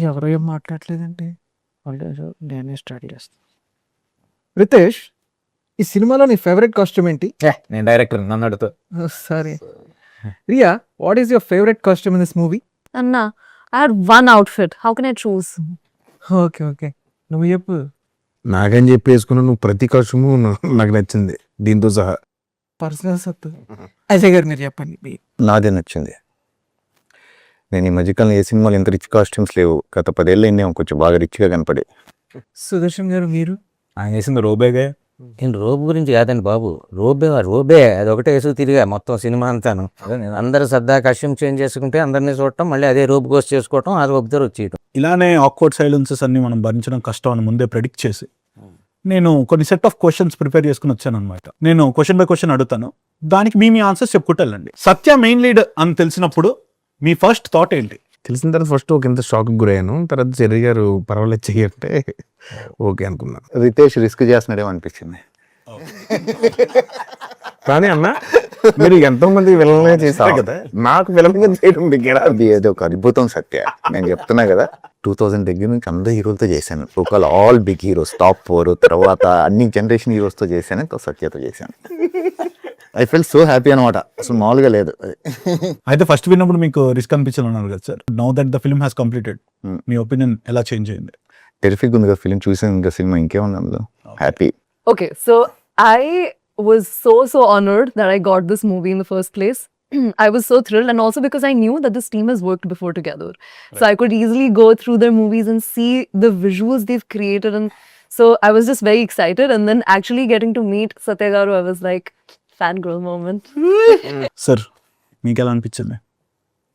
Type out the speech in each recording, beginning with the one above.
ఎవరు ఏం మాట్లాడలేదండి. నేనే స్టార్ట్ చేస్తాను. రితేష్, ఈ సినిమాలో నీ ఫేవరెట్ కాస్ట్యూమ్ ఏంటి? నేను డైరెక్టర్, నన్ను అడుగుతా. Sorry. Riya, what is your favourite costume in this movie? Anna, I had one outfit. How can I choose? Okay okay, నువ్వు చెప్పు. నాకని చెప్పి వేసుకున్న నువ్వు ప్రతి కాస్ట్యూము నాకు నచ్చింది దీంతో సహా. పర్సనల్ సత్తు. అజయ్ గారు మీరు చెప్పండి. నాదే నచ్చింది. నేను ఈ మధ్యకాలం ఏ సినిమాలు ఎంత రిచ్ కాస్ట్యూమ్స్ లేవు. గత 10 ఏళ్ళు అయినా కొంచెం బాగా రిచ్గా కనపడే. సుదర్శన్ గారు మీరు? ఆయన వేసింది రోబేగా. నేను రోబు గురించి కాదండి బాబు, రోబే అది ఒకటే వేసుకు తిరిగా మొత్తం సినిమా అంతాను. అందరు సరదా కస్ట్యూమ్ చేంజ్ చేసుకుంటే అందరినీ చూడటం, మళ్ళీ అదే రోబు కోస్ చేసుకోవటం, అది రోబుతో వచ్చేయటం. ఇలానే ఆక్వర్డ్ సైలెన్సెస్ అన్ని మనం భరించడం కష్టం అని ముందే ప్రెడిక్ట్ చేసి నేను కొన్ని సెట్ ఆఫ్ క్వశ్చన్స్ ప్రిపేర్ చేసుకుని వచ్చాను అనమాట. నేను క్వశ్చన్ బై క్వశ్చన్ అడుగుతాను, దానికి మీ ఆన్సర్స్ చెప్పుకుంటానండి. సత్య మెయిన్ లీడ్ అని తెలిసినప్పుడు మీ ఫస్ట్ థాట్ ఏంటి? తెలిసిన తర్వాత ఫస్ట్ ఒక ఎంత షాక్ గురయ్యాను. తర్వాత చెర్రి గారు పర్వాలేదు చెయ్యంటే ఓకే అనుకున్నాను. రితేష్ రిస్క్ చేస్తున్నాడేమో అనిపించింది. కానీ అన్న మీరు ఎంతో మంది విలన్గా చేశారు కదా, నాకు విలన్గా చేయడం దగ్గర అది ఏదో ఒక అద్భుతం సత్య. నేను చెప్తున్నా కదా, 2000 దగ్గర నుంచి అందరు హీరోలతో చేశాను. ఒకవేళ ఆల్ బిగ్ హీరోస్, టాప్ 4, తర్వాత అన్ని జనరేషన్ హీరోస్తో చేశాను, సత్యతో చేశాను. ఐ ఫీల్ సో హ్యాపీ అనమాట. అసలు మామూలుగా లేదు. అయితే ఫస్ట్ విన్నప్పుడు మీకు రిస్క్ అనిపించాలన్నారు కదా sir. Now that the film has completed, me opinion ఎలా చేంజ్ అయింది? టెరిఫిక్ ఉంది కదా ఫిల్మ్, చూసాను ఇంకా సినిమా ఇంకేముంది అందులో. Happy. Okay, so I was so honored that I got this movie in the first place. I was so thrilled, and also because I knew that this team has worked before together. So I could easily go through their movies and see the visuals they've created, and so I was just very excited. And then actually getting to meet Satya Garu, I was like, fangirl moment. Sir మీకు ఎలా అనిపించింది?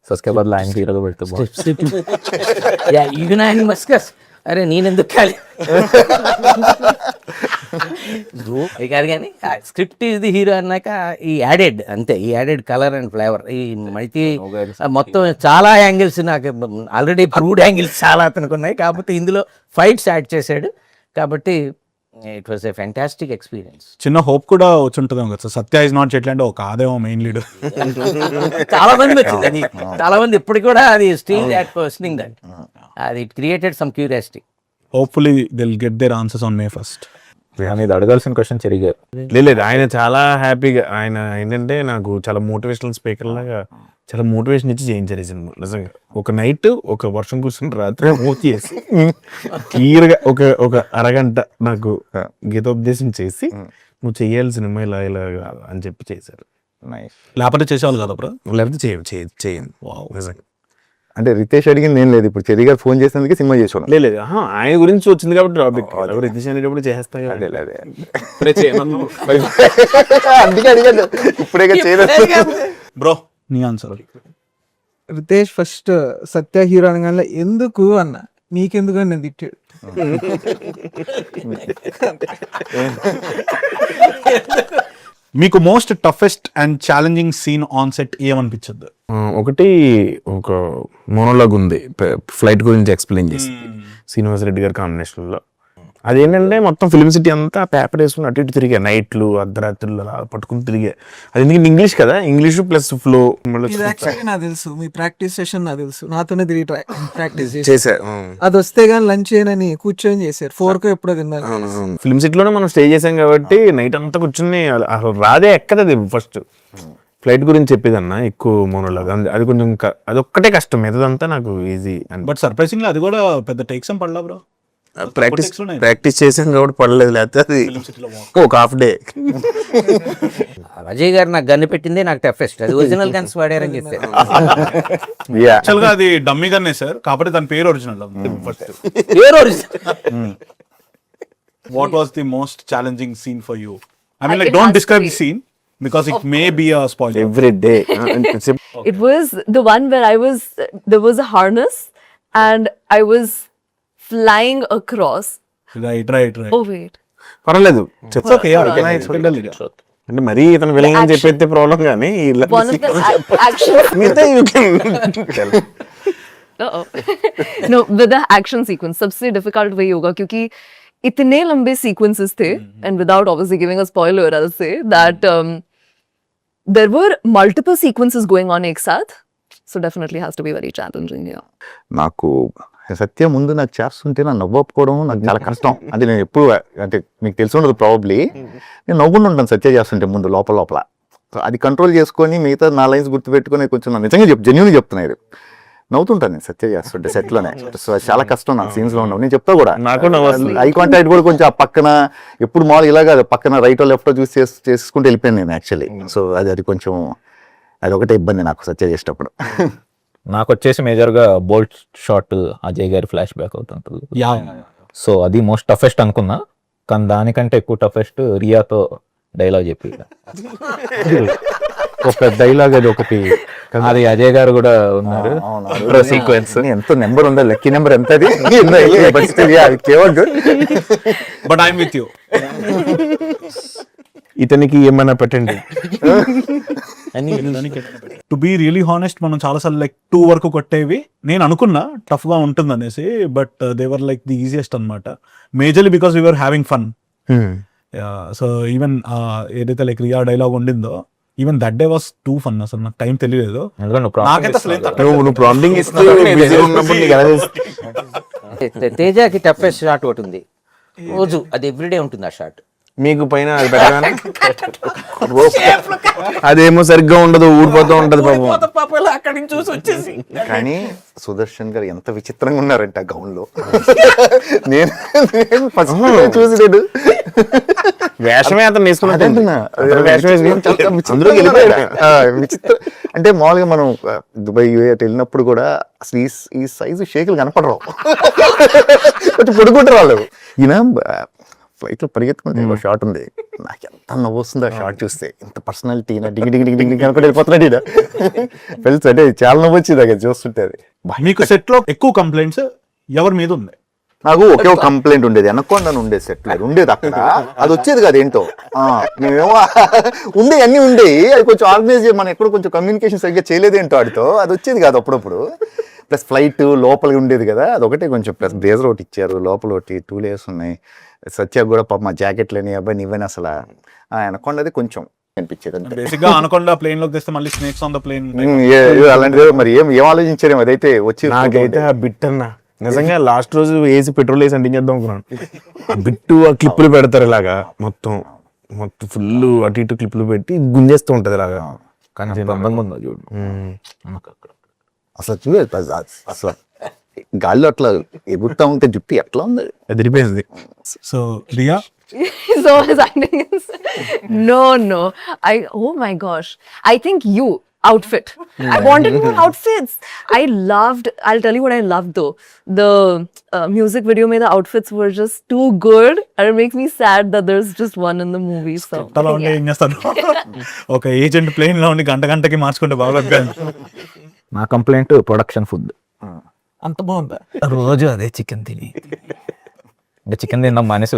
Subscriber ఆయన హీరోగా పెడితే ఈయన ఆయన మస్కస్, అరే నేనెందుకు ఖాళీ కాదు. కానీ స్క్రిప్ట్ ఈజ్ ది హీరో అన్నాక ఈ యాడెడ్ అంతే, ఈ యాడెడ్ కలర్ అండ్ ఫ్లేవర్, ఈ మల్టీ మొత్తం చాలా యాంగిల్స్, నాకు ఆల్రెడీ ప్రూవ్డ్ యాంగిల్స్ చాలా అతనికి ఉన్నాయి, కాకపోతే ఇందులో ఫైట్స్ యాడ్ చేశాడు. కాబట్టి it was a fantastic experience. చిన్న హోప్ కూడా వచ్చి ఉంటుంది కదా సార్, సత్య ఇస్ నాట్ చెట్లు అంటే ఒక ఆదేమో మెయిన్ లీడ్. చాలా మంది వచ్చింది అది, చాలా మంది ఇప్పటికి కూడా అది స్టిల్ దట్ క్వశ్చనింగ్ దట్, అది it created some curiosity. Hopefully they will get their answers on May 1st. ఇది అడగాల్సిన క్వశ్చన్ చెరిగారు. లేదు, ఆయన చాలా హ్యాపీగా, ఆయన ఏంటంటే నాకు చాలా మోటివేషనల్ స్పీకర్ లాగా చాలా మోటివేషన్ ఇచ్చి చేయించారు ఈ సినిమా. నిజంగా ఒక నైట్, ఒక వర్షం కూర్చుని రాత్రి మూతి చేసి క్లియర్గా ఒక అరగంట నాకు గీతోపదేశం చేసి నువ్వు చెయ్యాలి సినిమా ఇలా ఇలా అని చెప్పి చేశారు. లేకపోతే చేసేవాళ్ళు కదా బ్రో, లేకపోతే చేయండి. నిజంగా అంటే రితేష్ అడిగింది నేను లేదు, ఇప్పుడు చెర్రి గారు ఫోన్ చేసినందుకే సినిమా చేసాను. లేదు, ఆయన గురించి వచ్చింది కాబట్టి టాపిక్ రితేష్ అనేటప్పుడు చేస్తాయి. అదే అదే అందుకే అడిగాను ఇప్పుడే చేయలేదు. బ్రో నీ answer? Ritesh first Satya hero అనగానే ఎందుకు అన్న, నీకెందుకు అని నేను తిట్టాడు. మీకు most toughest and challenging scene on set ఏమనిపించద్దు? ఒకటి ఒక మోనోలాగ్ ఉంది ఫ్లైట్ గురించి ఎక్స్ప్లెయిన్ చేసి శ్రీనివాస్ రెడ్డి గారి కాంబినేషన్లో. అదేంటంటే మొత్తం ఫిల్మ్ సిటీ అంతా పేపర్ వేసుకుని అటు ఇటు తిరిగా, నైట్లు అర్ధరాత్రులు అలా పట్టుకుని తిరిగా. అది ఎందుకంటే ఇంగ్లీష్ కదా, ఇంగ్లీష్ ప్లస్ ఫ్లో. నాకు తెలుసు మీ ప్రాక్టీస్ సెషన్, నాకు తెలుసు, నాతోనే తిరిగి ప్రాక్టీస్ చేశారు. అది వస్తే గానీ లంచ్ చేయనని కూర్చొని చేశారు. 4 ఎప్పుడో తిన్నారు. ఫిల్మ్ సిటీలోనే మనం స్టే చేసాం కాబట్టి నైట్ అంతా కూర్చుని అసలు రాదే ఎక్కదది. ఫస్ట్ ఫ్లైట్ గురించి చెప్పేదన్నా ఎక్కువ మోనోలాగ్, అది కొంచెం అదొక్కటే కష్టం, మిగతాదంతా నాకు ఈజీ. బట్ సర్ప్రైజింగ్లీ అది కూడా పెద్ద టేక్స్ ఏం పడలా బ్రో. ప్రాక్టీస్ చేసాం కాబట్టి పడలేదు, లేకపోతే అది ఒక హాఫ్ డే. అజయ్ గారు నాకు గన్ను పెట్టిందే నాకు టఫెస్ట్, అది ఒరిజినల్ గన్స్ వాడారని చెప్పారు. యాక్చువల్ గా అది డమ్మీ గన్నే సార్, కాబట్టి దాని పేరు original. What was the most challenging scene for you? I mean like don't describe the scene because it may be a spoiler. Every day. It was the one where there was a harness and I was flying across. Right. Oh wait. పర్వాలేదు, Okay, yeah. అంటే మరీ ఇతను villain అని చెప్పేస్తే problem, కానీ One of the action. No, with the action sequence, सबसे difficult वही होगा क्योंकि इतने लंबे sequences थे, and without obviously giving a spoiler, I'll say that there were multiple sequences going on एक साथ. So definitely has to be very challenging. Yeah. నాకు సత్య ముందు నాకు చేస్తుంటే నా నవ్వకపోవడం నాకు చాలా కష్టం. అంటే నేను ఎప్పుడు, అంటే మీకు తెలిసి ఉండదు ప్రాబబ్లీ, నేను నవ్వుకుంటూ ఉంటాను సత్య చేస్తుంటే ముందు లోపల. సో అది కంట్రోల్ చేసుకొని మిగతా నా లైన్స్ గుర్తుపెట్టుకుని కొంచెం నా నిజంగా జెన్యూన్గా చెప్తున్నాయి, నవ్వుతుంటాను నేను సత్య చేస్తుంటే సెట్లోనే. సో అది చాలా కష్టం నాకు సీన్స్లో ఉండవు. నేను చెప్తా కూడా, నాకు ఐ కాంటాక్ట్ కూడా కొంచెం ఆ పక్కన ఎప్పుడు మామూలు ఇలాగా పక్కన రైటో లెఫ్టో చూసి చేసుకుంటూ వెళ్ళిపోయాను నేను యాక్చువల్లీ. సో అది కొంచెం ఒకటే ఇబ్బంది నాకు సత్య చేసేటప్పుడు. నాకు వచ్చేసి మేజర్గా బోల్ట్ షాట్ అజయ్ గారి ఫ్లాష్ బ్యాక్ అవుతుంటుంది. యా సో అది మోస్ట్ టఫెస్ట్ అనుకున్నా, కానీ దానికంటే ఎక్కువ టఫెస్ట్ రియాతో డైలాగ్ చెప్పి ఒక డైలాగ్ అది ఒకటి, అది అజయ్ గారు కూడా ఉన్నారు సీక్వెన్స్. ఎంత నెంబర్ ఉందా, లక్కీ నెంబర్ ఎంత అది బట్ ఐఎమ్ విత్ యూ. ఇతనికి ఏమైనా పెట్టండి. టు బీ రియలీ హానెస్ట్, మనం చాలాసార్లు లైక్ 2 వరకు కొట్టేవి నేను అనుకున్నా టఫ్ గా ఉంటుంది అనేసి, but they were like the easiest అనమాట. Majorly because we are having fun. So even ఏదైతే లైక్ రియా డైలాగ్ ఉండిందో, even that day was too fun. అసలు నాకు టైం తెలియలేదు. నాకైతే అసలు నువ్వు ప్రాంప్టింగ్ ఇస్తూ busy ఉన్నప్పుడు నీకు ఎలా తెలుసు? తేజకి టఫెస్ట్ షాట్ ఒకటి ఉంది, రోజు అది ఎవ్రీడే ఉంటుంది ఆ షాట్. మీకు పైన అది పెట్టగానే అదేమో సరిగ్గా ఉండదు, ఊడిపోతూ ఉంటది పాపం. అక్కడి నుంచి చూసి వచ్చేసి కానీ సుదర్శన్ గారు ఎంత విచిత్రంగా ఉన్నారంటే ఆ గౌన్ లో. నేను ఫస్ట్ చూసి నేను వేషమే అతను అదే అంటున్నా. విచిత్రం అంటే మామూలుగా మనం దుబాయ్ వెళ్ళినప్పుడు కూడా అసలు ఈ సైజు షేకులు కనపడరు, కొంచెం పొడుగుంటారు వాళ్ళు. ఈయన ఫ్లైట్ లో పరిగెత్తుకుని షాట్ ఉంది, నాకు ఎంత నవ్వు వస్తుంది ఆ షాట్ చూస్తే. ఇంత పర్సనాలిటీ డింగ్ డింగ్ డింగ్ డింగ్ కనుక వెళ్ళిపోతున్నాడు ఈయన. తెలుసు అంటే చాలా నవ్వు వచ్చింది అక్కడ చూస్తుంటే. అది మీకు సెట్ లో ఎక్కువ కంప్లైంట్స్ ఎవరి మీద ఉంది? నాకు ఒకే ఒక కంప్లైంట్ ఉండేది, అనకొండను ఉండేది సెట్ లో ఉండేది అక్కడ. అది వచ్చేది కాదు ఏంటో, మేమేమో ఉండే అన్ని ఉండేవి, అది కొంచెం ఆర్గనైజ్ మనం ఎక్కడ కొంచెం కమ్యూనికేషన్ సరిగ్గా చేయలేదేంటో ఆడితో, అది వచ్చేది కాదు అప్పుడప్పుడు. ప్లస్ ఫ్లైట్ లోపలికి ఉండేది కదా, అదొకటే కొంచెం. ప్లస్ బ్లేజర్ ఒకటి ఇచ్చారు, లోపల ఒకటి 2 లేయర్స్ ఉన్నాయి. సత్య కూడా పాప మా జాకెట్లని అబ్బాయి నీవైనా అసలు అనకొండది కొంచెం అనిపించేది అంతే. బేసిక్ గా అనకొండ ప్లేన్ లోకి తెస్తే మళ్ళీ స్నేక్స్ ఆన్ ద ప్లేన్ అలాంటిది మరి ఏం ఆలోచించారేమో అదైతే వచ్చి. నాకైతే ఆ బిట్ అన్న నిజంగా లాస్ట్ రోజు వేసి పెట్రోల్ వేసి అంటించేద్దాం అనుకున్నాను. ఆ బిట్టు ఆ క్లిప్పులు పెడతారు ఇలాగా, మొత్తం ఫుల్ అటు ఇటు క్లిప్పులు పెట్టి గుంజేస్తూ ఉంటది ఇలాగా. కానీ అందంగా ఉందో చూడు. అసలు చూడలేదు అసలు గాల్లో అట్లా ఎగురుతా ఉంటే జుట్టు ఎట్లా ఉంది, ఎదిరిపోయింది. So Riya So his acting is no. Oh my gosh. I think you outfit. I wanted more outfits. I'll tell you what I loved though. The music video made the outfits were just too good, and it makes me sad that there's just one in the movie. So అలా ఉండి ఏం చేస్తాను, ఒక agent plane లో ఉండి గంటకి మార్చుకుంటే బాగా. నా కంప్లైంట్ ప్రొడక్షన్ ఫుడ్. అంత బాగుందా? రోజు అదే చికెన్ తిని, ఇంకా చికెన్ తిందాం మానేసి